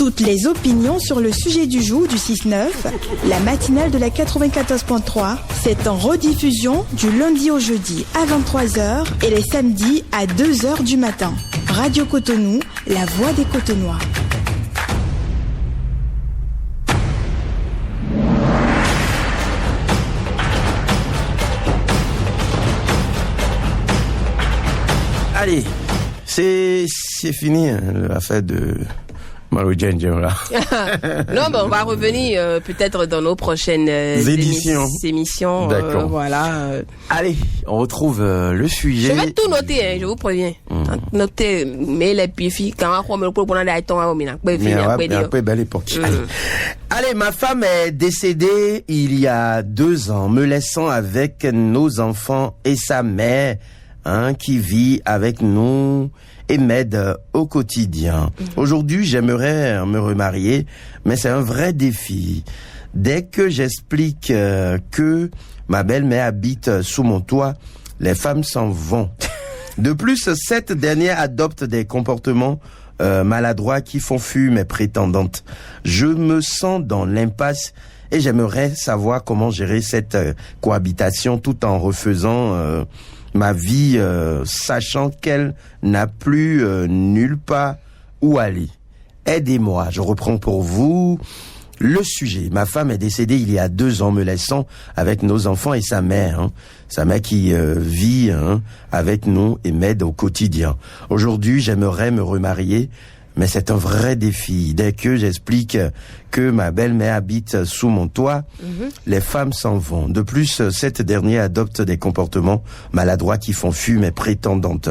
Toutes les opinions sur le sujet du jour du 6-9, la matinale de la 94.3, c'est en rediffusion du lundi au jeudi à 23h et les samedis à 2h du matin. Radio Cotonou, la voix des Cotonois. Allez, c'est fini l'affaire de Mario Djendjem là. Non, on va revenir peut-être dans nos prochaines émissions. D'accord. Voilà. Allez, on retrouve le sujet. Je vais tout noter, je vous préviens. Notez, mais les filles, quand on me prend des temps, mais après, belle époque. Allez, ma femme est décédée il y a 2 ans, me laissant avec nos enfants et sa mère, qui vit avec nous et m'aide au quotidien. Aujourd'hui, j'aimerais me remarier, mais c'est un vrai défi. Dès que j'explique que ma belle-mère habite sous mon toit, les femmes s'en vont. De plus, cette dernière adopte des comportements maladroits qui font fuir mes prétendantes. Je me sens dans l'impasse et j'aimerais savoir comment gérer cette cohabitation tout en refaisant ma vie, sachant qu'elle n'a plus nulle part où aller. Aidez-moi, je reprends pour vous le sujet. Ma femme est décédée il y a 2 ans, me laissant avec nos enfants et sa mère. Sa mère qui vit avec nous et m'aide au quotidien. Aujourd'hui, j'aimerais me remarier, mais c'est un vrai défi. Dès que j'explique que ma belle-mère habite sous mon toit, les femmes s'en vont. De plus, cette dernière adopte des comportements maladroits qui font fuir mes prétendantes.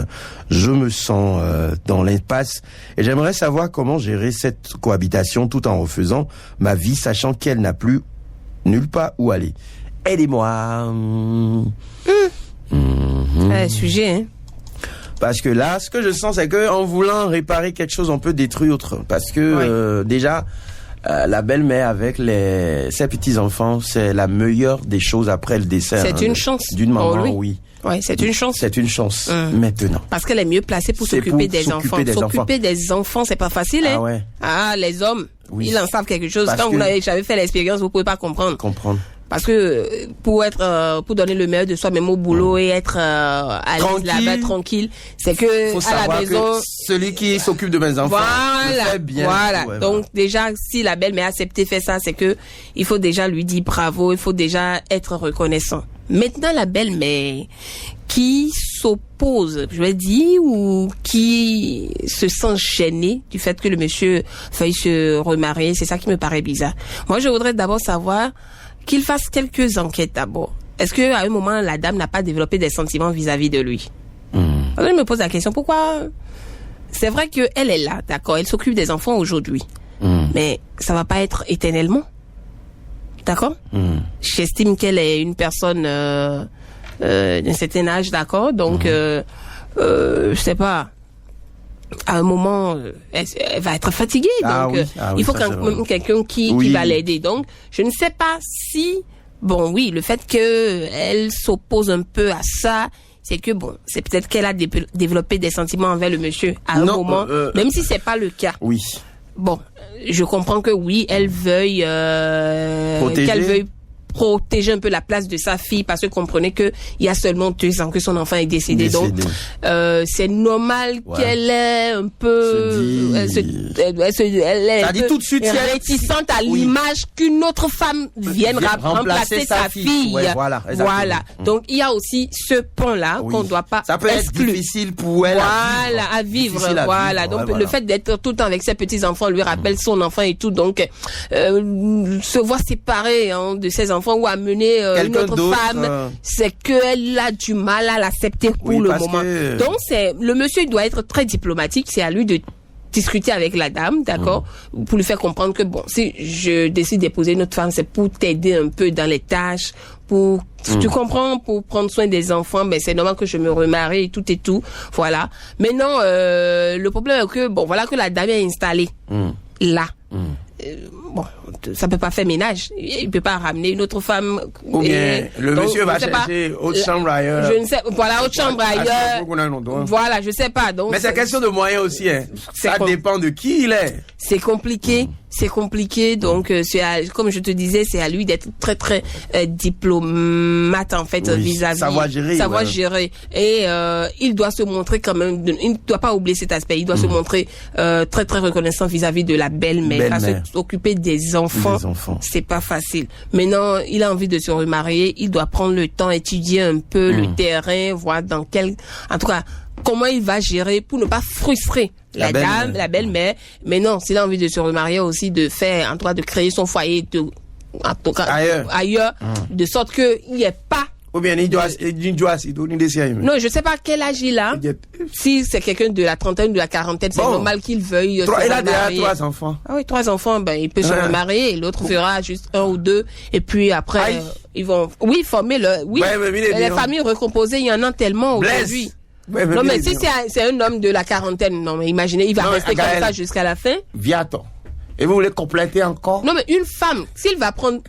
Je me sens dans l'impasse et j'aimerais savoir comment gérer cette cohabitation tout en refaisant ma vie, sachant qu'elle n'a plus nulle part où aller. Aidez-moi. Sujet, Parce que là, ce que je sens, c'est que en voulant réparer quelque chose, on peut détruire autre. Parce que déjà, la belle-mère avec ses petits-enfants, c'est la meilleure des choses après le décès. C'est une chance. D'une maman, oui. Oui, c'est une chance. C'est une chance, maintenant. Parce qu'elle est mieux placée pour s'occuper des enfants. S'occuper des enfants, c'est pas facile, hein? Ah ouais. Ah, les hommes, ils en savent quelque chose. Quand vous n'avez jamais fait l'expérience, vous pouvez pas comprendre. Parce que pour donner le meilleur de soi-même au boulot et être à l'aise là-bas, tranquille, c'est que faut à la maison, que celui qui s'occupe de mes enfants le fait bien. Voilà. Ouais, donc déjà, si la belle-mère a accepté faire ça, c'est que il faut déjà lui dire bravo, il faut déjà être reconnaissant. Maintenant, la belle-mère qui s'oppose, je vais dire, ou qui se sent gênée du fait que le monsieur veuille se remarier, c'est ça qui me paraît bizarre. Moi, je voudrais d'abord savoir qu'il fasse quelques enquêtes d'abord. Est-ce que à un moment la dame n'a pas développé des sentiments vis-à-vis de lui? Alors, je me pose la question, pourquoi? C'est vrai que elle est là, d'accord, elle s'occupe des enfants aujourd'hui, mais ça va pas être éternellement, d'accord? J'estime qu'elle est une personne d'un certain âge, d'accord, donc je sais pas. À un moment, elle va être fatiguée, donc il faut quand même quelqu'un qui va l'aider. Donc, je ne sais pas si, le fait que elle s'oppose un peu à ça, c'est que c'est peut-être qu'elle a développé des sentiments envers le monsieur à un moment, même si c'est pas le cas. Oui. Je comprends que elle veuille protéger un peu la place de sa fille parce que comprenez que il y a seulement 2 ans que son enfant est décédé. Donc c'est normal qu'elle est un peu elle est un peu réticente à l'image qu'une autre femme vienne remplacer sa fille. Voilà. Donc il y a aussi ce pont là qu'on doit pas ça peut exclure. être difficile pour elle à vivre. Donc le fait d'être tout le temps avec ses petits enfants lui rappelle son enfant et tout, donc se voir séparée de ses enfants ou amener une autre femme, c'est qu'elle a du mal à l'accepter pour le moment. Donc le monsieur doit être très diplomatique, c'est à lui de discuter avec la dame, d'accord, pour lui faire comprendre que si je décide d'épouser une autre femme, c'est pour t'aider un peu dans les tâches, pour tu comprends, pour prendre soin des enfants, c'est normal que je me remarie et tout, voilà. Maintenant le problème est que que la dame est installée là. bon, ça peut pas faire ménage. Il peut pas ramener une autre femme. Ou bien le donc, monsieur va chercher autre chambre ailleurs. Je ne sais, voilà, autre chambre ailleurs. Voilà, je sais pas. Donc, mais c'est question de moyens aussi, hein. Ça dépend de qui il est. C'est compliqué. C'est compliqué, donc comme je te disais, c'est à lui d'être très très diplomate en fait, vis-à-vis. Savoir gérer. Et il doit se montrer quand même. Il ne doit pas oublier cet aspect. Il doit se montrer très très reconnaissant vis-à-vis de la belle-mère. Parce que s'occuper des enfants, c'est pas facile. Maintenant, il a envie de se remarier. Il doit prendre le temps, étudier un peu le terrain, voir dans quel, en tout cas, comment il va gérer pour ne pas frustrer la belle-mère. Mais non, s'il a envie de se remarier aussi, de faire, en tout cas, de créer son foyer ailleurs, de sorte que il n'y ait pas. Ou bien, non, je sais pas quel âge il a. Si c'est quelqu'un de la trentaine ou de la quarantaine, c'est normal qu'il veuille se remarier. Il a déjà 3 enfants. Ah oui, 3 enfants, ben, il peut se remarier et l'autre fera juste 1 ou 2. Et puis après, ils vont, former les familles recomposées, il y en a tellement aujourd'hui. Non, mais si c'est un homme de la quarantaine, non, mais imaginez, il va rester comme ça jusqu'à la fin. Viaton. Et vous voulez compléter encore? Non, mais une femme, s'il va prendre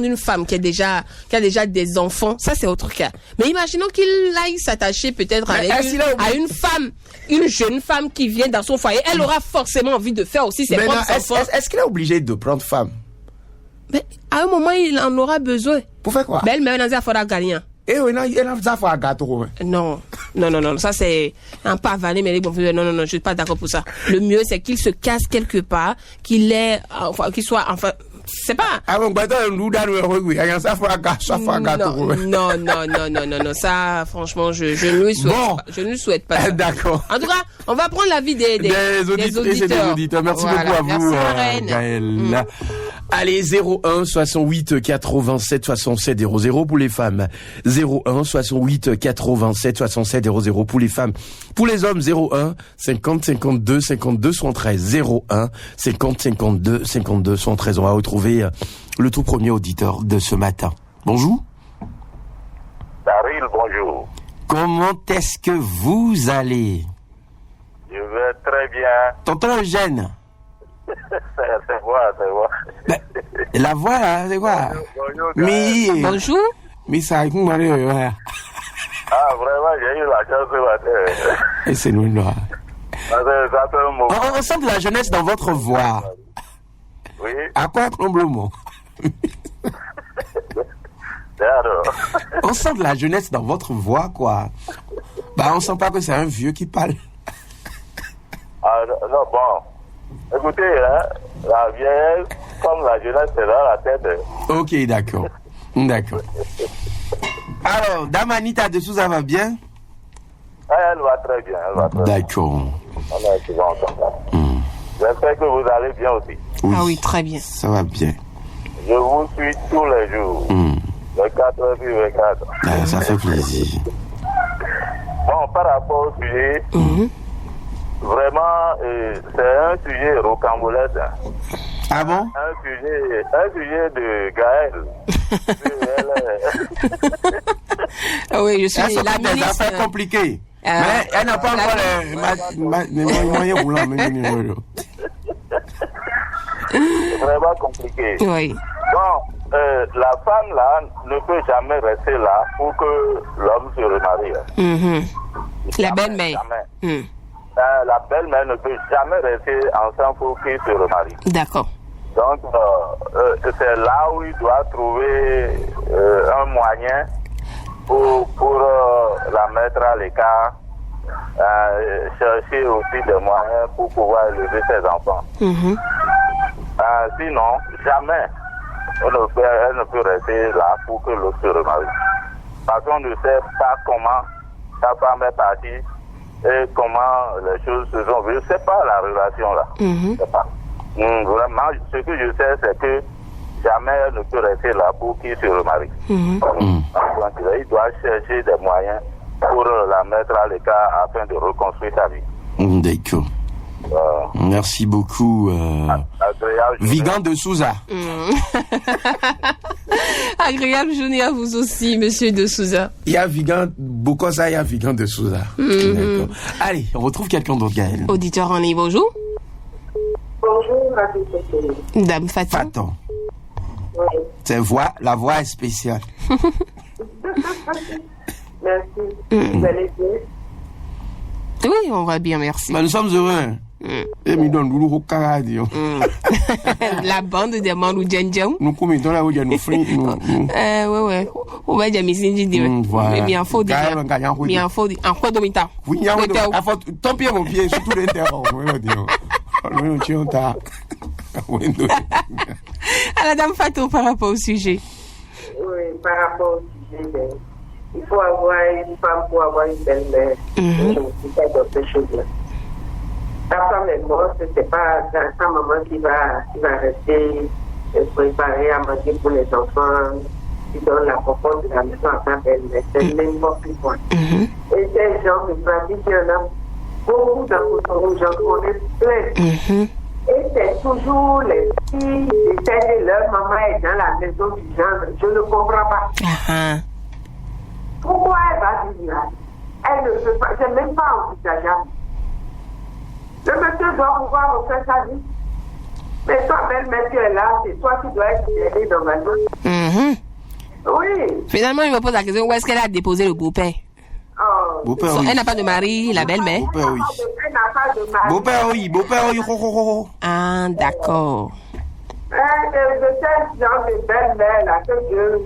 une femme qui a déjà des enfants, ça c'est autre cas. Mais imaginons qu'il aille s'attacher peut-être à une femme, une jeune femme qui vient dans son foyer, elle aura forcément envie de faire aussi ses propres enfants. Est-ce qu'il est obligé de prendre femme? Mais à un moment, il en aura besoin. Pour faire quoi? Belle mère, il faudra gagner. Eh oui, il a ça pour un gâteau. Non, ça c'est un pavané, mais non, je suis pas d'accord pour ça. Le mieux c'est qu'il se casse quelque part, qu'il soit, c'est pas. Ah bon, non, ça, franchement, je ne lui souhaite pas. Je ne lui souhaite pas. D'accord. En tout cas, on va prendre l'avis des auditeurs. Merci beaucoup à vous, Gaëlle. Allez, 01 68 87 67 00 pour les femmes. 01 68 87 67 00 pour les femmes. Pour les hommes, 01 50 52 52 73. 01 50 52 52 73. On va retrouver le tout premier auditeur de ce matin. Bonjour. Daryl, bonjour. Comment est-ce que vous allez? Je vais très bien. Tonton Eugène. C'est moi. Ben, la voix, là, c'est quoi? Bonjour. Mais ça, Ah, vraiment, j'ai eu la chance ce matin. Et c'est nous, là. On sent de la jeunesse dans votre voix. Oui. À quoi complètement? On sent de la jeunesse dans votre voix, quoi. Bah, on sent pas que c'est un vieux qui parle. Ah, non, bon. Écoutez, hein, la vieillesse, comme la jeunesse, c'est dans la tête. Ok, d'accord. D'accord. Alors, Dame Anita de Souza va bien? Elle va très bien. D'accord. J'espère que vous allez bien aussi. Oui. Ah oui, très bien. Ça va bien. Je vous suis tous les jours. Le 4 sur 24. Ah, ça fait plaisir. Bon, par rapport au sujet, vraiment, c'est un sujet rocambolesque. Ah bon? Un sujet de Gaëlle. Oui, je suis la ministre. Des affaires compliquées. Mais elle n'a pas encore les moyens roulants. C'est vraiment compliqué. Oui. Bon, la femme là ne peut jamais rester là pour que l'homme se remarie. La belle-mère. La belle-mère ne peut jamais rester ensemble pour qu'il se remarie. D'accord. Donc, c'est là où il doit trouver un moyen pour la mettre à l'écart, chercher aussi des moyens pour pouvoir élever ses enfants. Sinon, jamais elle ne peut rester là pour que l'autre se remarie. Parce qu'on ne sait pas comment sa femme est partie et comment les choses se sont vues. Je ne sais pas la relation là. Je sais pas. Vraiment, ce que je sais, c'est que jamais elle ne peut rester là pour qu'il se remarie. Donc, il doit chercher des moyens pour la mettre à l'écart afin de reconstruire sa vie. D'accord. Merci beaucoup, Vigan de Souza. Agréable journée à vous aussi, monsieur de Souza. Il y a Vigan, Bokosa, il y a Vigan de Souza. D'accord. Allez, on retrouve quelqu'un d'autre, Gaëlle. Auditeur en ligne, bonjour. Bonjour, Dame Fatou. Faton. Oui. La voix est spéciale. Merci. Vous allez bien? Oui, on va bien, merci. Nous sommes heureux. Et nous donnons nous radio. La bande des Mandou Djendjem. Nous commettons là où il y a nos frères. Ouais. On va dire, mais c'est dit. Voilà. Mais il faut dire. Mais il faut dire. En quoi domita? Oui, il y a ton pied, mon pied, surtout l'intérieur. À la dame Fatou par rapport au sujet. Oui, par rapport au sujet, il faut avoir une femme pour avoir une belle-mère. Je ne suis pas dans ces choses-là. Ta femme est morte, c'est pas ta maman qui va rester préparer à manger pour les enfants, qui donne la compote de la maison à ta belle-mère. C'est n'importe quoi. Et ces gens me pratiquent, il y en a beaucoup dans notre gens qu'on est plein. Et c'est toujours les filles qui essaient de leur maman est dans la maison du genre. Je ne comprends pas. Pourquoi elle va vivre là? Elle ne peut pas, c'est même pas envisageable. Le monsieur doit pouvoir refaire sa vie. Mais toi, belle-mère, tu es là, c'est toi qui dois être aidé normalement. Oui. Finalement, il me pose la question, où est-ce qu'elle a déposé le beau-père? Beau-père, oui. Elle n'a pas de mari, la belle-mère? Beau-père, oui. Elle n'a pas de mari. Beau-père, oui. Ah, d'accord. De cette genre de belle-mère là, que Dieu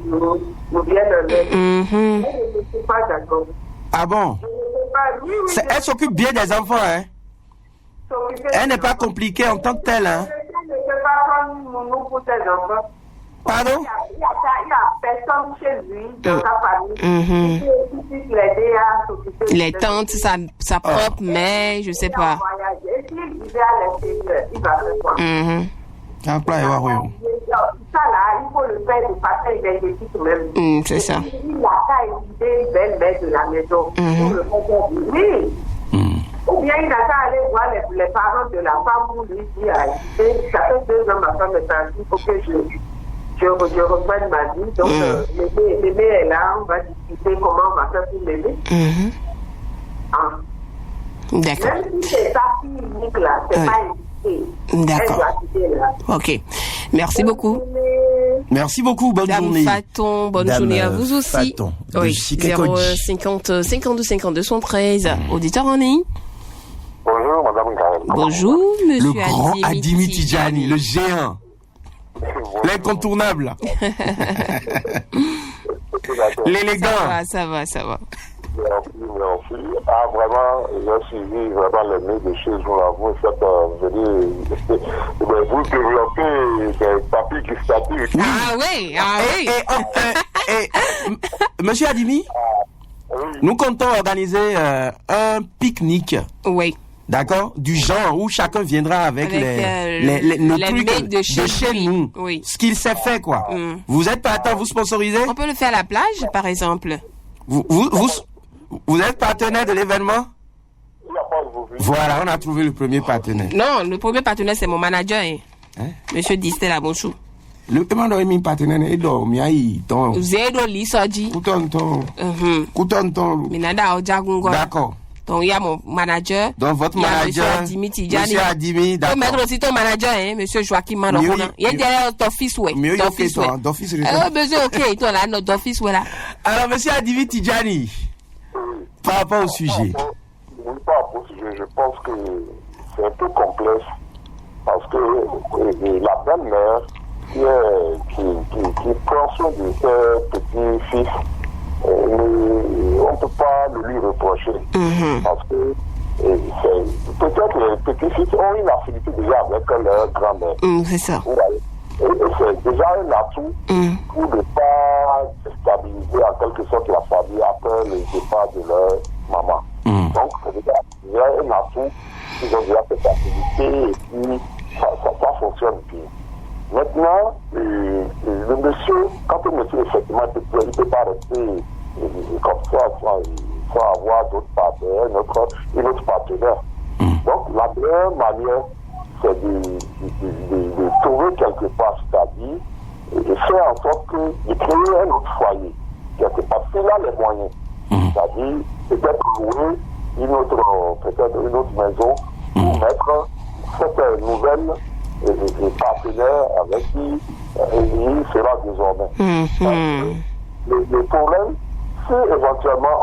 nous vienne de l'aide. Je ne suis pas d'accord. Ah bon? Je ne sais pas, oui. Elle s'occupe bien des enfants, hein? Elle n'est pas compliquée en tant que telle, hein? Je ne peux pas prendre mon nom pour ses enfants. Pardon? Il y a personne chez lui, dans sa famille, qui puisse l'aider à s'occuper. Les tantes, sa propre mère, je sais pas. Et s'il vivait à l'intérieur, il va faire quoi? Ça là, il faut le faire de façon énergétique même. C'est ça. Il a qu'à éviter une belle-mère de la maison pour le faire vivre. Ou bien il n'a qu'à aller voir les parents de la femme pour lui dire, ça fait 2 ans ma femme est partie, il faut que je reprenne ma vie. Donc l'aimer est là, on va discuter comment on va faire pour l'aimer. D'accord. Même si c'est sa fille unique là, c'est pas évité. D'accord. Ok. Merci beaucoup. Merci beaucoup, bonne journée. Dame Faton, bonne journée à vous aussi. Faton, oui, 050 52 52 113. Auditeur en ligne. Bonjour, Madame Gaël. Bonjour, monsieur Le grand Adimi Tidjani, le géant. L'incontournable. L'élégant. Ça va. Merci. Ah, vraiment, j'ai suivi vraiment les mails de chez vous, là. Vous développez des papiers gustatifs. Ah oui. Monsieur Adimi, nous comptons organiser un pique-nique. Oui. D'accord? Du genre où chacun viendra avec nos trucs de chez nous. Oui. Ce qu'il s'est fait, quoi. Vous êtes partant, vous sponsorisez? On peut le faire à la plage, par exemple. Vous êtes partenaire de l'événement? Voilà, on a trouvé le premier partenaire. Non, le premier partenaire, c'est mon manager. Monsieur Distel à Bonchou. Le demande mi partenaire est dormi aïe ton. Zéro lisoji. Coutonton. Minada Ojagungo. D'accord. Donc il y a mon manager. Donc votre manager. Monsieur Adimi, d'accord. Faut mettre aussi ton manager, monsieur Joachim Manokona. Il y a derrière d'office ouais. D'office. Monsieur ok, toi là notre office ouais là. Alors monsieur Adimi Tidjani, par rapport au sujet. Par rapport au sujet, je pense que c'est un peu complexe parce que la belle-mère qui prend soin de ses petits-fils, on ne peut pas le lui reprocher. Parce que peut-être les petits-fils ont une affinité déjà avec leur grand-mère. C'est ça. Et c'est déjà un atout pour ne pas déstabiliser en quelque sorte la famille après le départ de leur maman. Donc, c'est déjà un atout, ils ont déjà cette activité et puis ça fonctionne bien. Maintenant, le monsieur, quand le monsieur effectivement il ne peut pas rester comme ça sans avoir d'autres partenaires, une autre partenaire. Donc, la meilleure manière, c'est de trouver quelque part, c'est-à-dire de faire en sorte de créer un autre foyer. Quelque part, s'il a les moyens, c'est-à-dire peut-être louer une autre maison pour mettre cette nouvelle partenaire avec qui il sera désormais. Le problème, si éventuellement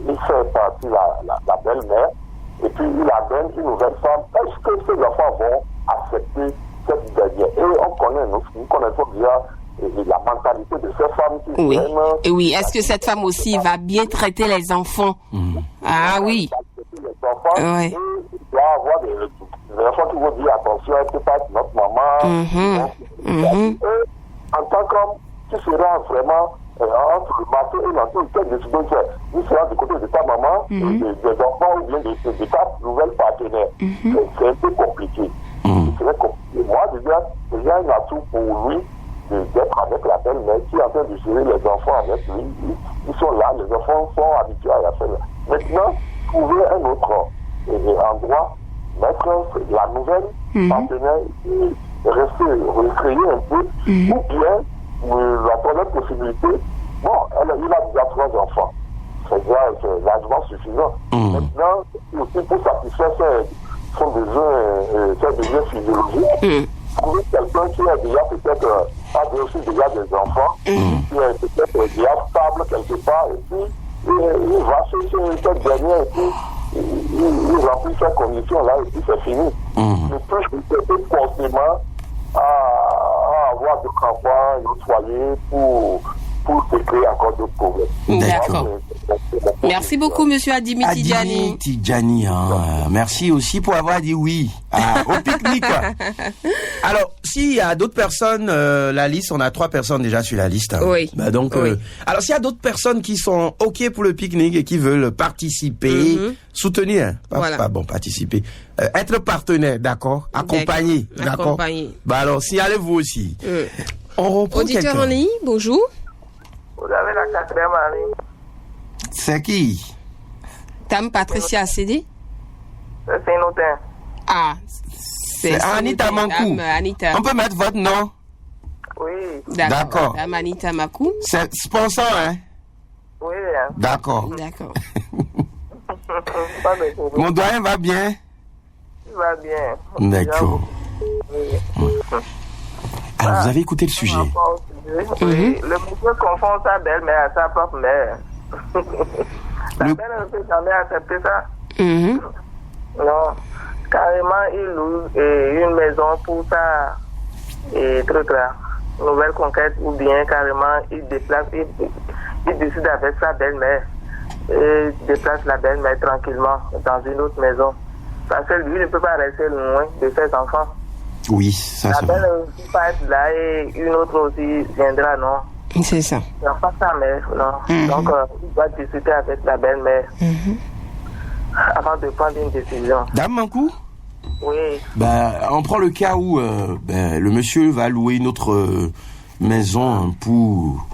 il fait partie la belle-mère, et puis il amène une nouvelle femme, est-ce que ces enfants vont accepter cette dernière? Et nous connaissons bien la mentalité de ces femmes qui viennent. Et oui, est-ce que cette femme aussi va bien traiter les enfants? Ah oui. Les enfants, il doit y avoir des enfants qui vont dire attention, c'est pas notre maman. Et en tant qu'homme, tu seras vraiment entre le marteau et l'entour, quelle décision tu fais? Tu seras du côté de ta maman, des enfants ou bien de ta nouvelle partenaire. C'est un peu compliqué. Moi, il y a un atout pour lui d'être avec la belle-mère qui est en train de gérer les enfants avec lui. Ils sont là, les enfants sont habitués à la faire. Maintenant, trouver un autre endroit, mettre la nouvelle partenaire, recréer un peu, ou bien la première possibilité, il a déjà 3 enfants. C'est largement suffisant. Maintenant, aussi pour satisfaire son besoin physiologique, trouver quelqu'un qui a déjà peut-être aussi déjà des enfants, qui est peut-être déjà stable quelque part, et puis il va chercher cette dernière, et puis il remplit ces conditions-là, et puis c'est fini. Le plus je peux forcément à avoir de campagne, de foyer pour créer encore d'autres problèmes. D'accord. Merci beaucoup, monsieur Adimi Tidjani. Tidjani, merci aussi pour avoir dit oui au pique-nique. Alors, s'il y a d'autres personnes, la liste, on a 3 personnes déjà sur la liste. Oui. Donc, alors, s'il y a d'autres personnes qui sont OK pour le pique-nique et qui veulent participer, soutenir, participer, être partenaire, d'accord, accompagner, d'accord. Alors, signalez-vous aussi. On reprend auditeur en ligne, bonjour. Vous avez la 4e en ligne. C'est qui? Dame Patricia Cédé? C'est Notin. Ah, c'est Anita Mankou. Anita. On peut mettre votre nom? Oui. D'accord. Dame Anita Mankou. C'est sponsor, hein? Oui. D'accord. D'accord. Mon doyen va bien? Il va bien. D'accord. Oui. Alors, vous avez écouté le sujet? Oui. Le monsieur confond sa belle-mère à sa propre mère. La belle ne peut jamais accepter ça. Non. Carrément, il loue une maison pour ça et truc là. Nouvelle conquête, ou bien carrément, il décide avec sa belle-mère et déplace la belle-mère tranquillement dans une autre maison. Parce que lui ne peut pas rester loin de ses enfants. Oui, ça la belle ne peut pas être là et une autre aussi viendra, non. C'est ça. Il n'y a pas sa mère, non. Donc, il doit discuter avec la belle-mère avant de prendre une décision. Dame Mankou? Oui. On prend le cas où le monsieur va louer une autre maison pour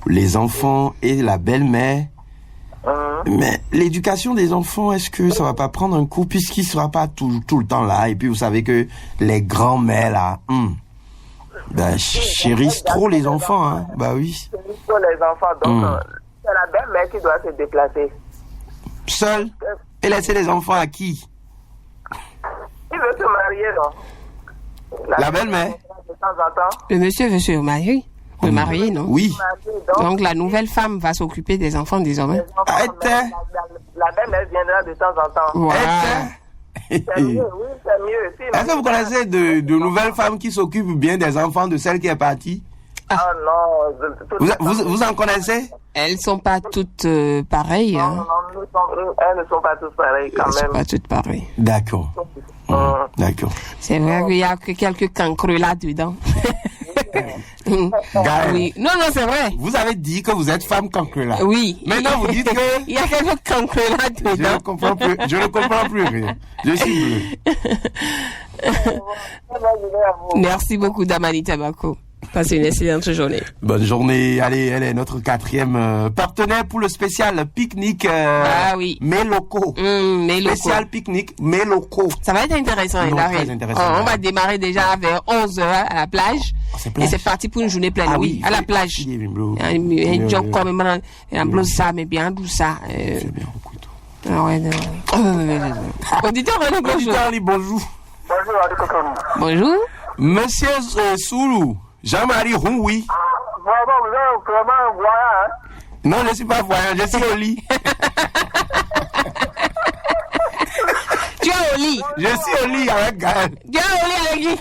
les enfants et la belle-mère. Mais l'éducation des enfants, est-ce que ça va pas prendre un coup puisqu'il sera pas tout le temps là? Et puis vous savez que les grands-mères là, chérissent trop les enfants, hein? Bah oui. Chérissent trop les enfants, donc c'est la belle-mère qui doit se déplacer. Seule? Et laisser les enfants à qui? Il veut se marier, non? La belle-mère? De temps en temps. Le monsieur veut se marier. Le marier, non? Oui. Donc la nouvelle femme va s'occuper des enfants désormais. La belle-mère viendra de temps en temps. Voilà. C'est mieux, oui, c'est mieux. Est-ce que vous connaissez de nouvelles femmes qui s'occupent bien des enfants de celle qui est partie? Ah non. Vous en connaissez? Elles sont pas toutes pareilles. Non, elles ne sont pas toutes pareilles quand même. Elles sont pas toutes pareilles. D'accord. D'accord. C'est vrai qu'il y a que quelques cancreux là-dedans. Oui. Non, c'est vrai. Vous avez dit que vous êtes femme cancre là. Oui. Maintenant, vous dites que... Il y a quelques cancreux là-dedans. Je ne comprends plus rien. Je suis bleu. Merci beaucoup, Damani Tabako. Passez une excellente journée. Bonne journée. Allez, elle est notre 4e partenaire pour le spécial pique-nique. Oui. Méloko. Spécial pique-nique Méloko. Ça va être intéressant, très intéressant. On va démarrer déjà vers 11h à la plage. Et c'est parti pour une journée pleine. Oui, à la plage. Un job comme un blouse ça, mais bien tout ça. C'est bien beaucoup. Auditeur, bonjour. Bonjour. Bonjour, Adi Kotonou. Bonjour. Monsieur Soulou, Jean-Marie Roui. Vraiment, vous êtes vraiment voyant, hein? Non, je ne suis pas voyant, je suis au lit. Tu es au lit. Je suis au lit avec Gaël. Tu es au lit avec qui?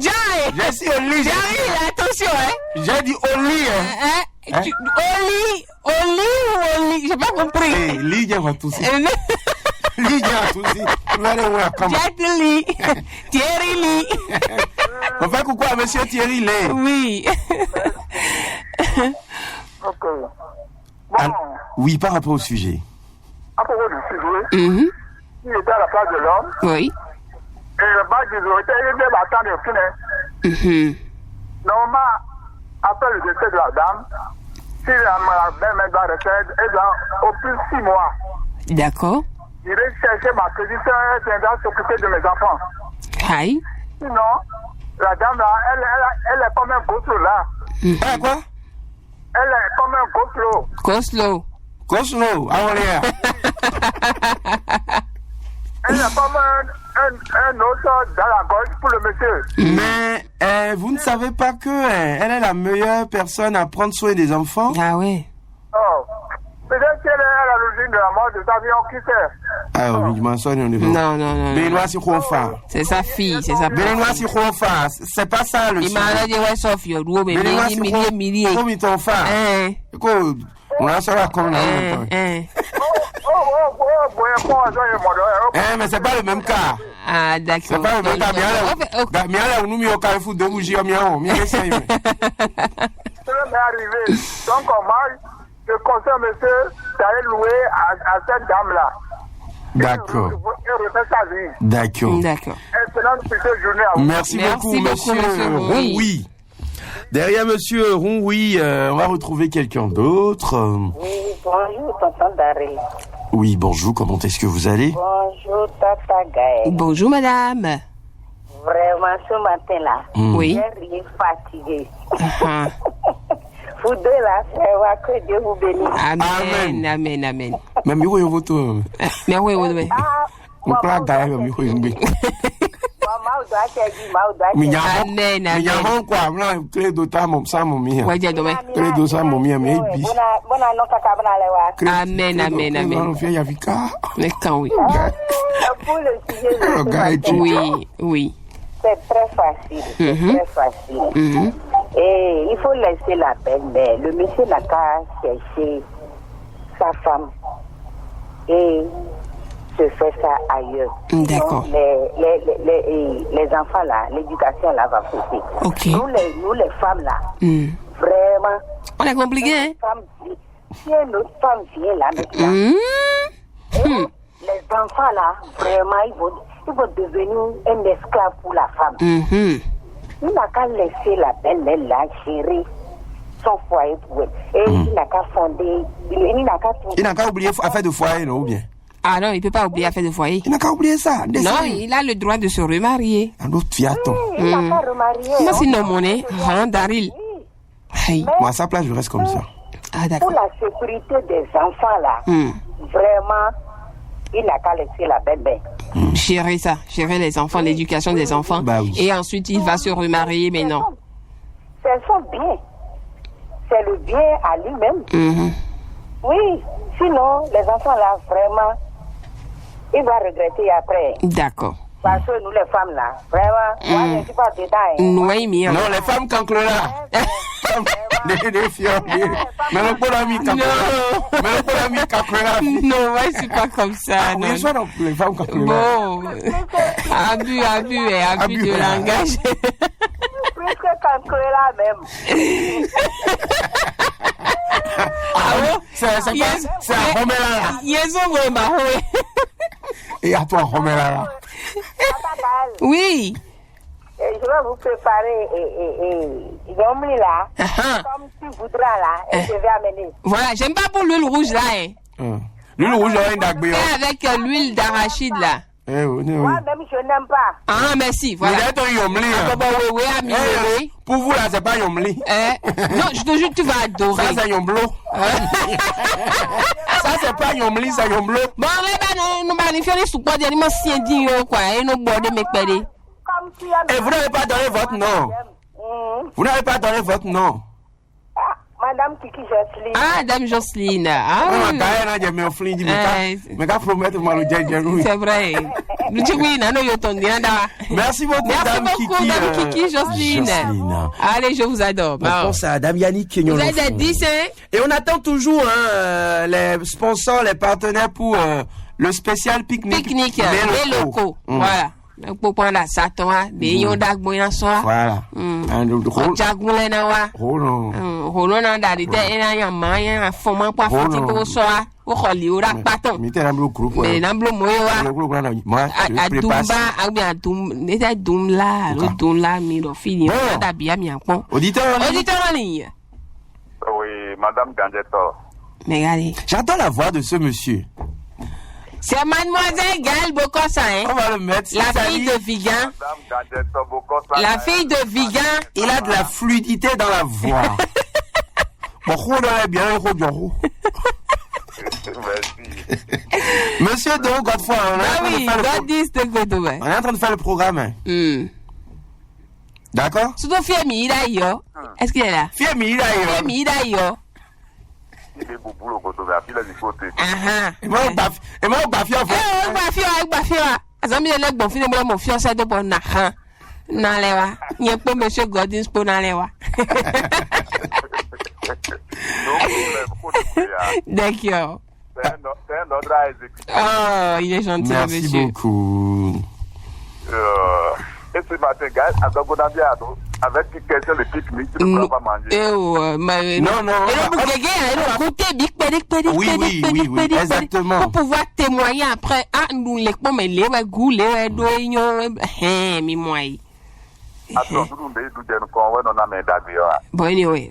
Jai. Je suis au lit. J'arrive, attention, hein. J'ai dit au lit, hein. Au lit ou au lit? J'ai pas compris. Eh, lit, j'ai pas tout ça. Lit, j'ai pas tout ça. Jet Lee. Thierry Lee. On fait coucou à monsieur Thierry Lé. Oui. Ok. Bon, Oui, par rapport au sujet. à propos du sujet, Mhm. il était à la place de l'homme, Oui. et le bac des autorités, il devait attendre le fin. Mhm. Normalement, après le décès de la dame, si la belle-mère doit rester, elle doit au plus 6 mois. D'accord. J'irai chercher ma créditeur, elle viendra s'occuper de mes enfants. Aïe. Sinon, la dame là, elle est comme un goslo là. Ah, quoi? Elle est comme un goslo. Coslo. Cosmo, à Orléans. Elle est comme un autre dans la gorge pour le monsieur. Mais vous ne savez pas que elle est la meilleure personne à prendre soin des enfants? Ah ouais. Oh. Peut-être qu'elle est à l'origine de la mort de sa vie, on qui sait. Ah oui, je m'en souviens, on est bon. Non, non, non. Benoît si Khofa. C'est sa fille, c'est sa Benoît si Khofa. C'est pas ça le Il m'a dit, ouais, sauf yo, mais milliers. Comme ton fa. Écoute, on a ça là comme là. Mais c'est pas le même cas. Ah, d'accord. C'est pas le même cas. Bien là, nous m'y au carrefour de bougie, on m'y a, Ça m'est arrivé. Donc, moi, je conseille monsieur d'aller louer à cette dame-là. D'accord. Et refaire sa vie. D'accord. D'accord. Excellente petite journée à vous. Merci beaucoup, monsieur Roui. Derrière monsieur Roui, on va retrouver quelqu'un d'autre. Oui, bonjour, tonton Daré. Oui, bonjour, comment est-ce que vous allez? Bonjour, tata Gaël. Bonjour, madame. Vraiment, ce matin-là, Oui. j'ai rien fatigué. Ah. Vous deux là, frère, que Dieu vous bénisse. Amen, amen, amen. Mais mi voyons votre. Mais oui, oui. On peut Gaël, mi voyons bien. Amen, amen. Minyaho kwa mna kle do ta mom sa mom ya. Waje dome. Kle do sa mom ya me bi. Amen, amen, amen. On fait ya vika. Mais quand oui. Pour le sujet de ce matin, Oui, oui. c'est très facile. C'est très facile. Mhm. Et il faut laisser la belle-mère. Le monsieur n'a qu'à chercher sa femme et se faire ça ailleurs. D'accord. Donc, les enfants là, l'éducation là va pousser. Ok. Nous les femmes là, Mm. vraiment. On est compliqué, hein? Si une autre femme vient là maintenant, les enfants là, vraiment, ils vont devenir un esclave pour la femme. Mhm. Il n'a qu'à laisser la belle-mère là gérer son foyer pour elle. Et il n'a qu'à fonder, il n'a qu'à tout. Il n'a qu'à oublier affaire de foyer, non, ou bien? Ah non, il peut pas oublier affaire de foyer. Il n'a qu'à oublier ça. Non, il a le droit de se remarier. Un autre fiaton. Il n'a qu'à remarier. Moi, c'est non monnaie. Hein, Daryl. Aïe. Moi, à sa place, je reste comme ça. Ah, Pour d'accord. la sécurité des enfants là, vraiment, il n'a qu'à laisser la belle-mère. Gérer ça, gérer les enfants, l'éducation des enfants. Bah oui. Et ensuite, il va se remarier, mais non. C'est son bien. C'est le bien à lui-même. Mhm. Oui, sinon, les enfants là, vraiment, il va regretter après. D'accord. Parce que nous, les femmes là, vraiment, moi, je ne suis pas dedans. Oui, mais Non, les femmes cancrera. Les filles, mais le bon ami cancrera. Mais le bon ami cancrera. non, moi, je suis pas comme ça. Non. Bien sûr, les femmes cancrera. Bon. Abus de langage. Plus que quand là même. C'est quoi? C'est un Romela. Et à toi, Romela. Oui. Je vais vous préparer l'homme là, comme tu voudras là, et je vais amener. Voilà, j'aime pas pour l'huile rouge là. Hein. L'huile rouge, on est d'accord. Avec l'huile d'arachide là. Moi-même, je n'aime pas. Ah, merci, voilà. Vous êtes un yomli. Pour vous, là, c'est pas yomli. Non, je te jure, tu vas adorer. Ça, c'est yomblo. Ça, c'est pas yomli, c'est yomblo. Bon, nous allons faire les soupes d'animaux si indignes, quoi, et nous border mes pédés. Et vous n'avez pas donné votre nom. Vous n'avez pas donné votre nom. Madame Kiki Jocelyne. Ah, Dame Jocelyne. Ah, oui. C'est vrai. Merci beaucoup, Dame Kiki. Dame Kiki Jocelyne. Allez, je vous adore. On pense à Dame Yannick. Vous êtes à 10, hein? Et on attend toujours les sponsors, les partenaires pour le spécial pique-nique. Pique-nique, les locaux. Voilà. Pour prendre la satoa, des yondak boyan soa. Voilà. Jagoule na wa. Rolo na dari te ena ya maya foma kwa fiti ko soa. O kholi ora paton. Mi te namblo groupe. Mais namblo moyo wa. Moi, je prépare. Adumba, neta dumla, lo dumla mi do fini. Da bia mi anpon. Auditeur en ligne. Oui, Madame Gangetto. Mais regardez. J'entends la voix de ce monsieur. C'est Mademoiselle Gaëlle Bokossa, hein? On va le mettre. La fille de Vigan. La fille de Vigan. Il a de la fluidité dans la voix. Monsieur Do Godefroy, on est en train de faire le programme. D'accord? Surtout Fiemi, il a yo. Est-ce qu'il est là? Fiemi, il a yo. Il est beaucoup le photographie là du côté. Et moi, on bafie en fait. Azami le bon film mon fiancé de bon nahan. Nalewa. N'y pas monsieur Godin pour nalewa. D'accord. C'est un ordre à exécuter. Oh, il est gentil, merci monsieur. Merci beaucoup. Et ce matin, gars, avec quelqu'un de pique-nique, tu ne pourras pas manger. Non. Oui, exactement. Pour pouvoir témoigner après, nous les pommes, les goûts, mi moi. Attends, nous devons bon, anyway.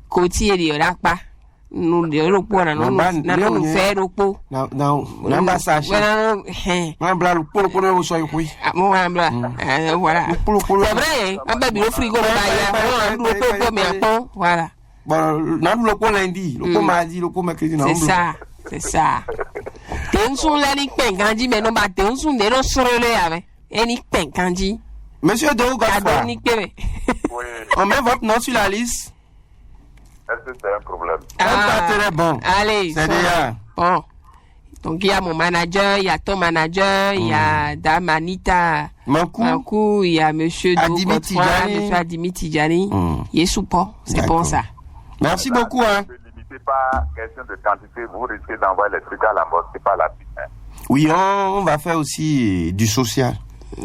Côté, il y aura pas. Nous devons pas, nous faire au pot. Non, ça, voilà. C'est vrai, un baby au frigo, voilà. C'est ça. Monsieur Do Godefroy, on met votre nom sur la liste. Est-ce que c'est un problème? Très bon. Allez, c'est déjà. Bon. Donc, il y a mon manager, il y a ton manager, il y a Dame Anita Mankou, il y a monsieur Adimi Tidjani. Monsieur Adimi Tidjani. Il est support. C'est bon ça. Merci beaucoup, hein. Ne limitez pas question de quantité, vous risquez d'envoyer les trucs à la mort, c'est pas la peine. Hein. Oui, on va faire aussi du social.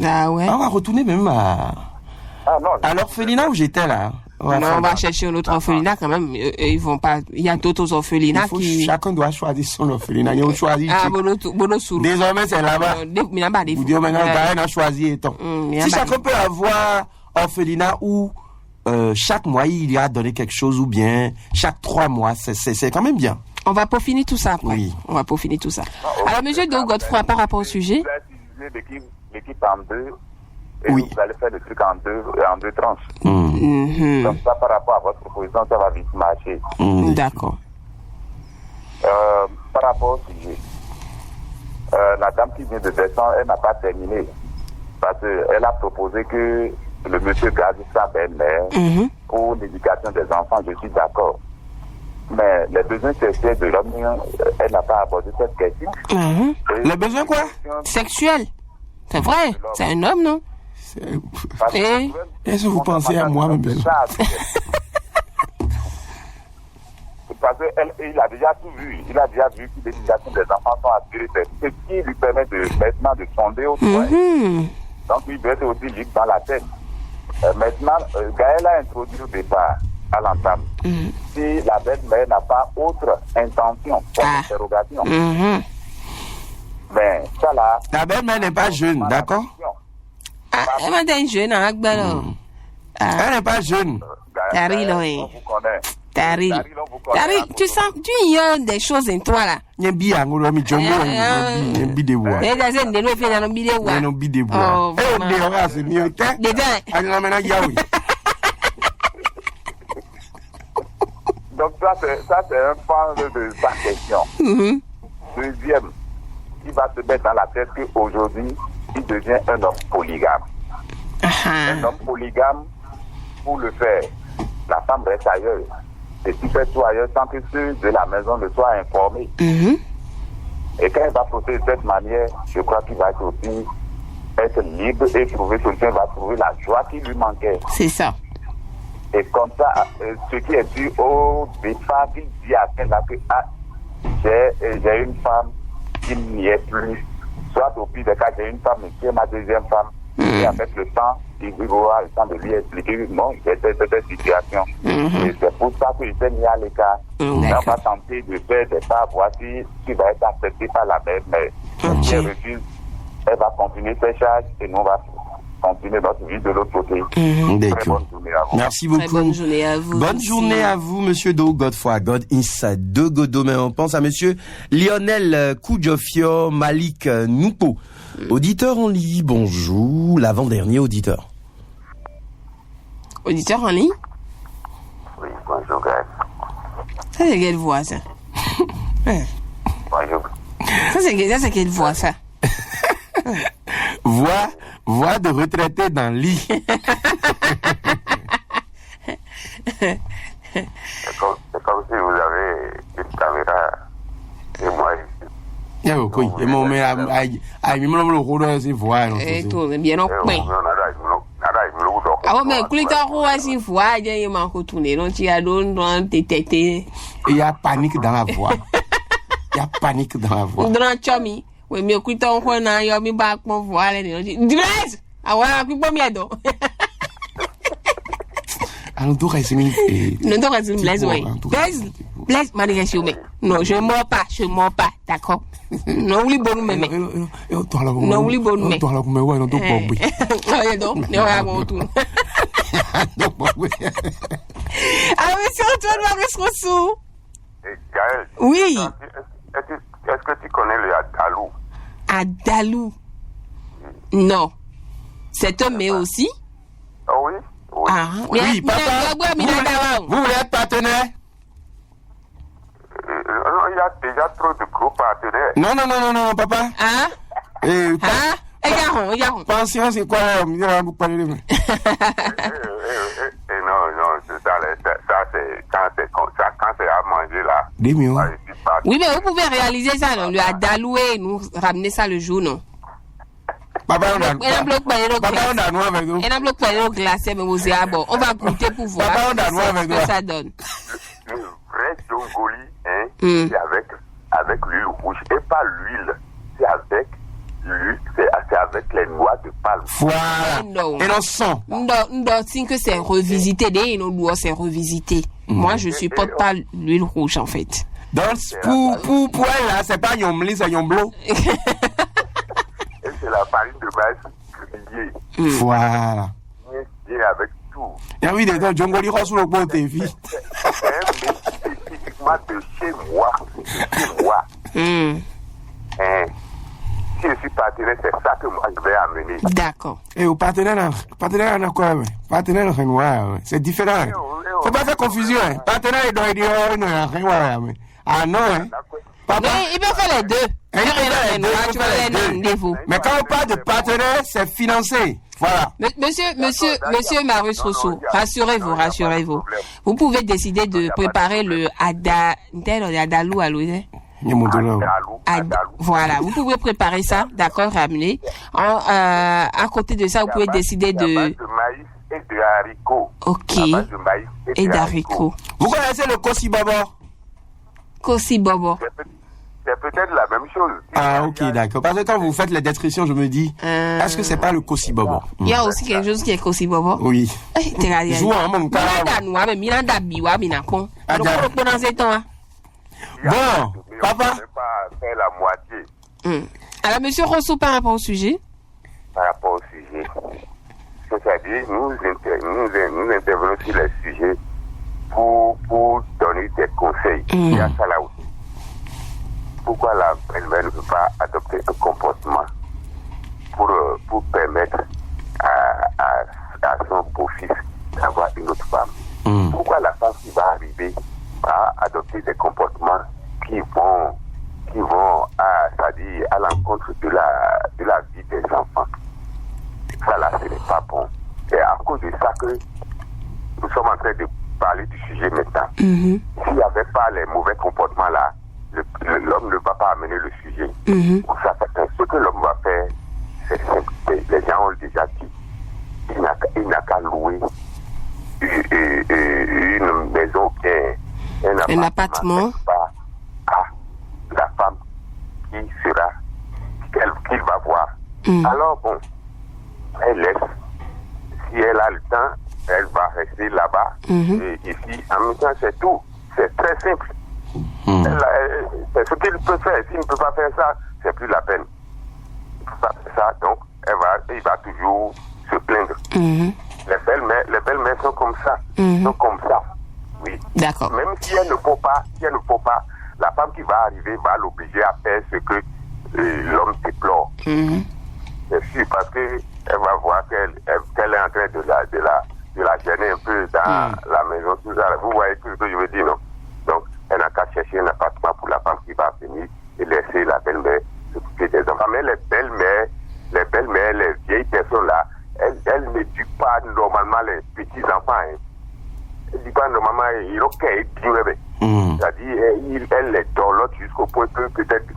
Ah ouais. On va retourner même à l'orphelinat où j'étais là. On va chercher un autre orphelinat quand même. Ils vont pas. Il y a d'autres orphelinats qui. Chacun doit choisir son orphelinat. Il choisit. Désormais, c'est là-bas. Vous dites maintenant, Gaël a choisi étant. Si chacun peut avoir orphelinat où chaque mois il y a donné quelque chose ou bien chaque 3 mois, c'est quand même bien. On va peaufiner tout ça après. Oui. On va peaufiner tout ça. Alors, monsieur Do Godefroy, par rapport au sujet. L'équipe en deux. Et oui. vous allez faire le truc en deux tranches. Comme ça, par rapport à votre proposition, ça va vite marcher. D'accord. Par rapport au sujet, la dame qui vient de descendre, elle n'a pas terminé. Parce qu'elle a proposé que le monsieur garde sa belle-mère pour l'éducation des enfants. Je suis d'accord. Mais les besoins sexuels de l'homme, elle n'a pas abordé cette question. Les besoins quoi? Sexuels. C'est vrai. C'est un homme, non? Est-ce que vous pensez à moi, ma belle? Parce qu'il a déjà tout vu. Il a déjà vu que l'éducation des enfants sont assurées. C'est ce qui lui permet maintenant de sonder au soin. Donc, il doit être aussi libre dans la tête. Maintenant, Gaël a introduit au départ, à l'entame, si la belle-mère n'a pas autre intention pour l'interrogation. Mais ça là... La belle-mère n'est pas jeune, d'accord? Elle est jeune, hein, elle n'est pas jeune. On vous connaît. Dari, tu sens, tu ignores des choses en toi là. Nyambi angolo mi jongo nyambi de bois. Et dans un de nous fait dans le bidé bois. Non bide bois. Eh on est là c'est mieux que. Dedans. Mena yaoui. Donc ça c'est un pan de sa question. Deuxième, il va se mettre dans la tête qu'aujourd'hui, il devient un homme polygame. Un homme polygame, pour le faire, la femme reste ailleurs. Et tu fais tout ailleurs tant que ceux de la maison ne soient informés. Et quand il va procéder de cette manière, je crois qu'il va aussi être libre et trouver solution, il va trouver la joie qui lui manquait. C'est ça. Et comme ça, ce qui est dû au départ, il dit à celle-là que j'ai une femme qui n'y est plus. Soit au pire des cas, j'ai une femme qui est ma deuxième femme. Et avec le temps, il aura le temps de lui expliquer non, j'ai cette situation. Et c'est pour ça qu'il s'est mis à l'écart. On va tenter de faire des pas, voici qui va être accepté par la mère. Mais si elle refuse, elle va continuer ses charges et nous on va continuer notre vie de l'autre côté. Très bonne journée à vous. Merci beaucoup. Très bonne journée à vous. Bonne journée à vous, monsieur Do Godfrey. God Inside de Godo. Mais on pense à monsieur Lionel Koudjofio Malik Noupo. Auditeur en ligne, bonjour. L'avant-dernier auditeur. Auditeur en ligne? Oui, bonjour, Greg. Ça, c'est quelle voix, ça? Bonjour. Ça, c'est quelle voix, ça? Voix de retraité dans le lit. C'est comme si vous avez une caméra et moi ici. Et mon mère a mis mon rôle c'est voix. Et tout, bien non, mais. Ah ouais, mais cliquez quoi si voix, il y a un coup tourné, donc il y a d'autres détectés. Il y a panique dans la voix. Il y a panique dans la voix. Dans chami, oui, mais cliquez quoi na yo mi back mon voix là, Blaise. Ah ouais, cliquez bien donc. Alors donc c'est une non donc c'est une Blaise oui. Blaise manération mais non, je mens pas, d'accord. Non oui bon mais non oui bon mais toi là mais ouais non donc bon oui. Ah donc ne va bon tout. Ah monsieur Antoine Maurice Rousseau. Gaël. Oui. Est-ce que tu connais le Adalou? Adalou. Non. C'est un mais aussi. Ah oui. Ah, oui, papa. Vous êtes partenaire? Il y a déjà trop de gros partenaires. Non, papa. Ah? Regarde. Pension, c'est quoi? Il va vous parler de moi. Non, ça c'est quand c'est à manger là. Des mieux. Oui, mais vous pouvez réaliser ça, non? Le Adaloué, nous ramener ça le jour, non? Papa, on a noir avec nous. On a bloqué le glacé, mais vous êtes bon. On va goûter pour voir ce que ça donne. Le vrai jongoli, c'est avec l'huile rouge et pas l'huile. C'est avec l'huile, c'est avec les noix de palme. Voilà. Et non sang. Non, c'est que c'est revisité. Des noix, c'est revisité. Moi, je supporte pas l'huile rouge, en fait. Donc, pour elle, là, c'est pas yomli, c'est yomblo. C'est la farine de maïs grillée. Voilà. Et avec tout. Il y a oui, des gens, Djongoli Rossou, le bon TV. C'est spécifiquement de chez moi. Si je suis partenaire, c'est ça que moi je vais amener. D'accord. Et au partenaire, on a quoi? Partenaire, c'est différent. Faut pas faire confusion. Partenaire, il doit dire, ah non, Papa. Mais il peut faire les deux. Mais quand on parle de partenaire, c'est financé. Voilà. Monsieur Marius Rousseau, rassurez-vous. Vous pouvez décider de préparer le Adalou à l'ouest. Voilà, vous pouvez préparer ça, d'accord, ramener. À côté de ça, vous pouvez décider de maïs et de haricots. Ok. Et d'haricots. Vous connaissez le Kossi Bobo? Kossi Bobo. C'est peut-être la même chose. Ah, ok, d'accord. Parce que quand vous faites les descriptions, je me dis, est-ce que c'est pas le Kossi Bobo? Il y a aussi quelque chose qui est Kossi Bobo. Oui. Joue en mon cas. Bon, papa. Faire la moitié. Alors, monsieur Rousseau, par rapport au sujet? Par rapport au sujet. C'est-à-dire, nous intervenons sur les sujets pour donner des conseils. Il y a ça là aussi. Pourquoi la belle-mère ne peut pas adopter un comportement pour permettre à son beau-fils d'avoir une autre femme? Pourquoi la femme qui va arriver va adopter des comportements qui vont c'est-à-dire à l'encontre de la vie des enfants? Ça là, ce n'est pas bon. C'est à cause de ça que nous sommes en train de parler du sujet maintenant. S'il n'y avait pas les mauvais comportements là, l'homme ne va pas amener le sujet. Ça, ce que l'homme va faire, c'est simple. Les gens ont déjà dit. Il n'a qu'à louer une maison bien, un appartement à la femme qu'il va voir. Alors bon, elle laisse. Si elle a le temps, elle va rester là-bas. Et ici, en même temps, c'est tout. C'est très simple. C'est ce qu'il peut faire. S'il ne peut pas faire ça, c'est plus la peine. Il ne peut pas faire ça, donc il va toujours se plaindre. Les belles-mères sont comme ça. Sont comme ça. Oui. D'accord. Même si elle ne peut pas, la femme qui va arriver va l'obliger à faire ce que l'homme déplore. C'est sûr, parce que elle va voir qu'elle est en train de la gêner un peu dans la maison. Tout ça. Vous voyez ce que je veux dire, non? Donc, elle n'a qu'à chercher un appartement pour la femme qui va venir et laisser la belle-mère s'occuper des enfants. Mais les belles-mères, les vieilles personnes là, elles n'éduquent pas normalement les petits-enfants. Elles ne disent pas normalement, il ok, c'est-à-dire, elle les dorlote jusqu'au point que peut-être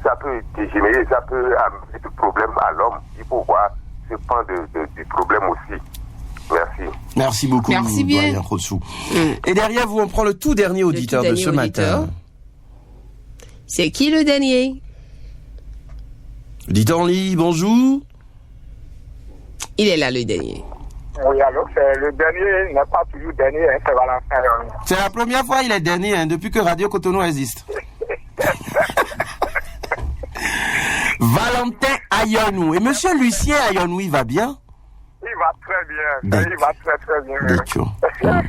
ça peut dégénérer, ça peut amener des problèmes à l'homme. Il faut voir ce pan du problème aussi. Merci. Merci beaucoup, doyen Rotsou. Et derrière vous, on prend le tout dernier auditeur de ce matin. C'est qui le dernier? Auditeur en ligne, bonjour. Il est là, le dernier. Oui, alors, le dernier n'est pas toujours dernier, c'est Valentin. C'est la première fois qu'il est dernier, depuis que Radio Cotonou existe. Valentin Ayonou. Et monsieur Lucien Ayonou, il va bien? Il va très bien. Il va très bien. D'accord. C'est un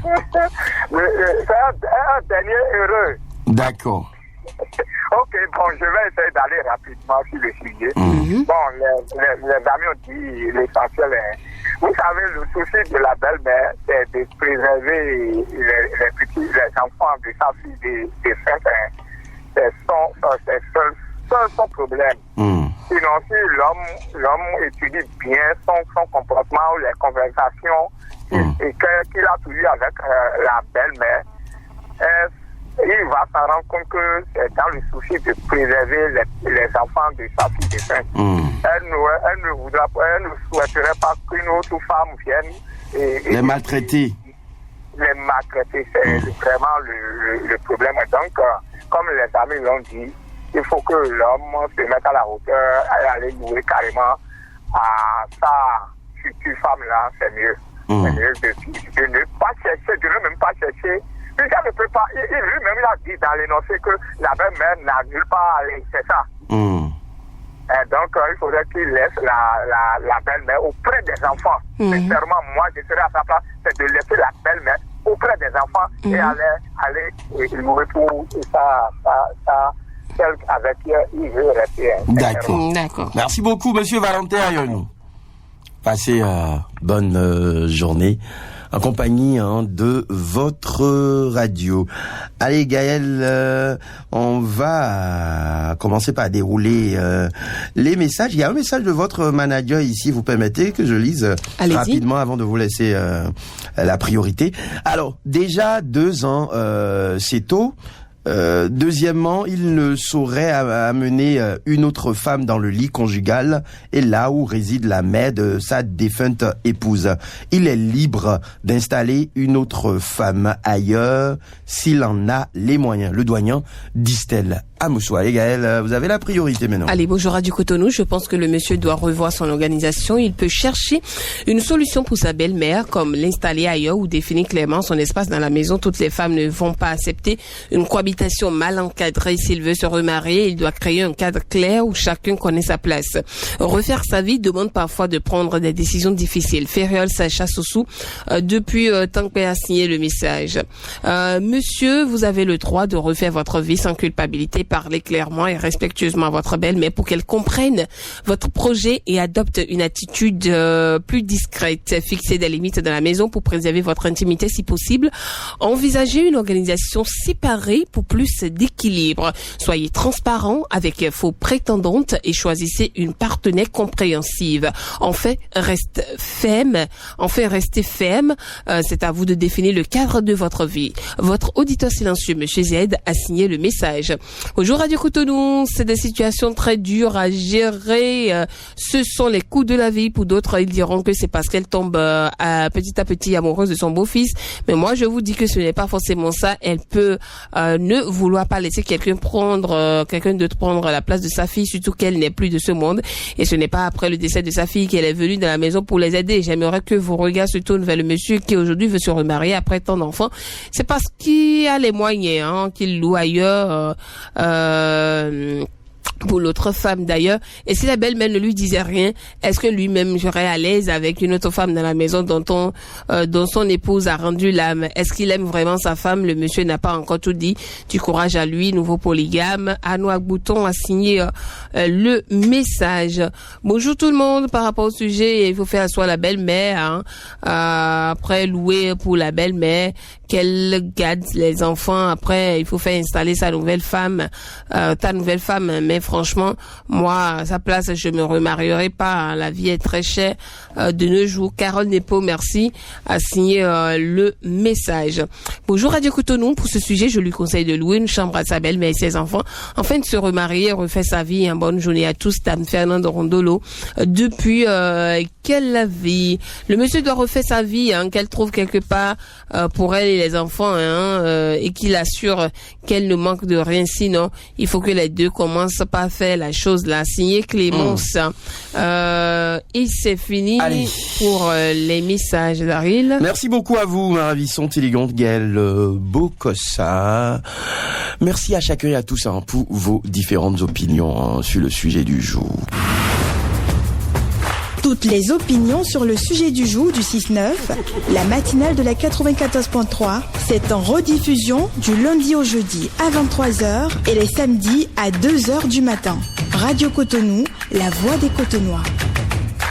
dernier heureux. D'accord. Ok, bon, je vais essayer d'aller rapidement sur le sujet. Bon, les amis ont dit l'essentiel. Vous savez, le souci de la belle-mère, c'est de préserver les enfants de sa fille, des frères. C'est son problème. Sinon, si l'homme étudie bien son comportement ou les conversations et qu'il a toujours avec la belle-mère, il va s'en rendre compte que c'est dans le souci de préserver les enfants de sa fille de frère. Elle ne souhaiterait pas qu'une autre femme vienne et les maltraiter. Les maltraiter, c'est vraiment le problème. Donc, comme les amis l'ont dit, il faut que l'homme se mette à la hauteur et aller louer carrément à sa future femme-là, c'est mieux. C'est mieux de ne pas chercher, de ne même pas chercher. Puisqu'elle ne peut pas, lui-même il a dit dans l'énoncé que la belle-mère n'a nulle part à aller, c'est ça. Et donc, il faudrait qu'il laisse la belle-mère auprès des enfants. Sincèrement, moi, je serais à sa place, c'est de laisser la belle-mère auprès des enfants et aller louer pour ça, celle avec qui il veut rester. D'accord. Merci beaucoup, monsieur Valentin Ayonou. Passez bonne journée en compagnie de votre radio. Allez Gaël, on va commencer par dérouler les messages. Il y a un message de votre manager ici, vous permettez que je lise rapidement avant de vous laisser la priorité. Alors, déjà 2 ans, c'est tôt. Deuxièmement, il ne saurait amener une autre femme dans le lit conjugal et là où réside la mère de sa défunte épouse. Il est libre d'installer une autre femme ailleurs s'il en a les moyens. Le doyen d'Istel à Moussoua. Et Gaël, vous avez la priorité maintenant. Allez, bonjour Radio Cotonou. Je pense que le monsieur doit revoir son organisation. Il peut chercher une solution pour sa belle-mère, comme l'installer ailleurs ou définir clairement son espace dans la maison. Toutes les femmes ne vont pas accepter une cohabitation cohabitation mal encadrée. S'il veut se remarier, il doit créer un cadre clair où chacun connaît sa place. Refaire sa vie demande parfois de prendre des décisions difficiles. Ferriol Sacha Soussou, depuis Tankpe a signé le message. Monsieur, vous avez le droit de refaire votre vie sans culpabilité. Parlez clairement et respectueusement à votre belle-mère pour qu'elle comprenne votre projet et adopte une attitude plus discrète. Fixez des limites dans la maison pour préserver votre intimité si possible. Envisagez une organisation séparée pour plus d'équilibre. Soyez transparent avec vos prétendantes et choisissez une partenaire compréhensive. Enfin, restez ferme. C'est à vous de définir le cadre de votre vie. Votre auditeur silencieux, Monsieur Z, a signé le message. Bonjour Radio Cotonou, c'est des situations très dures à gérer. Ce sont les coups de la vie. Pour d'autres, ils diront que c'est parce qu'elle tombe petit à petit amoureuse de son beau-fils. Mais moi, je vous dis que ce n'est pas forcément ça. Elle peut ne vouloir pas laisser quelqu'un d'autre prendre la place de sa fille, surtout qu'elle n'est plus de ce monde. Et ce n'est pas après le décès de sa fille qu'elle est venue dans la maison pour les aider. J'aimerais que vos regards se tournent vers le monsieur qui aujourd'hui veut se remarier après tant d'enfants. C'est parce qu'il a les moyens, qu'il loue ailleurs. Pour l'autre femme d'ailleurs. Et si la belle-mère ne lui disait rien, est-ce que lui-même serait à l'aise avec une autre femme dans la maison dont son épouse a rendu l'âme? Est-ce qu'il aime vraiment sa femme? Le monsieur n'a pas encore tout dit. Du courage à lui, nouveau polygame. Anouk Bouton a signé le message. Bonjour tout le monde. Par rapport au sujet, il faut faire asseoir la belle-mère. Après, louer pour la belle-mère, qu'elle garde les enfants. Après, il faut faire installer sa nouvelle femme, ta nouvelle femme. Mais franchement, moi, à sa place, je me remarierai pas. La vie est très chère de nos jours. Carole Nepo, merci, a signé le message. Bonjour Radio Cotonou. Pour ce sujet, je lui conseille de louer une chambre à sa belle-mère et ses enfants, afin de se remarier, refaire sa vie. Une bonne journée à tous. Dame Fernande Rondolo, depuis quelle vie? Le monsieur doit refaire sa vie, qu'elle trouve quelque part pour elle et les enfants, et qu'il assure qu'elle ne manque de rien. Sinon, il faut que les deux commencent pas faire la chose là. Signé Clémence. Et c'est fini. Allez. Pour les messages d'Aril. Merci beaucoup à vous, ma ravissante, élégante Gaëlle Bokossa. Merci à chacun et à tous pour vos différentes opinions sur le sujet du jour. Toutes les opinions sur le sujet du jour du 6-9, la matinale de la 94.3, c'est en rediffusion du lundi au jeudi à 23h et les samedis à 2h du matin. Radio Cotonou, la voix des Cotonois.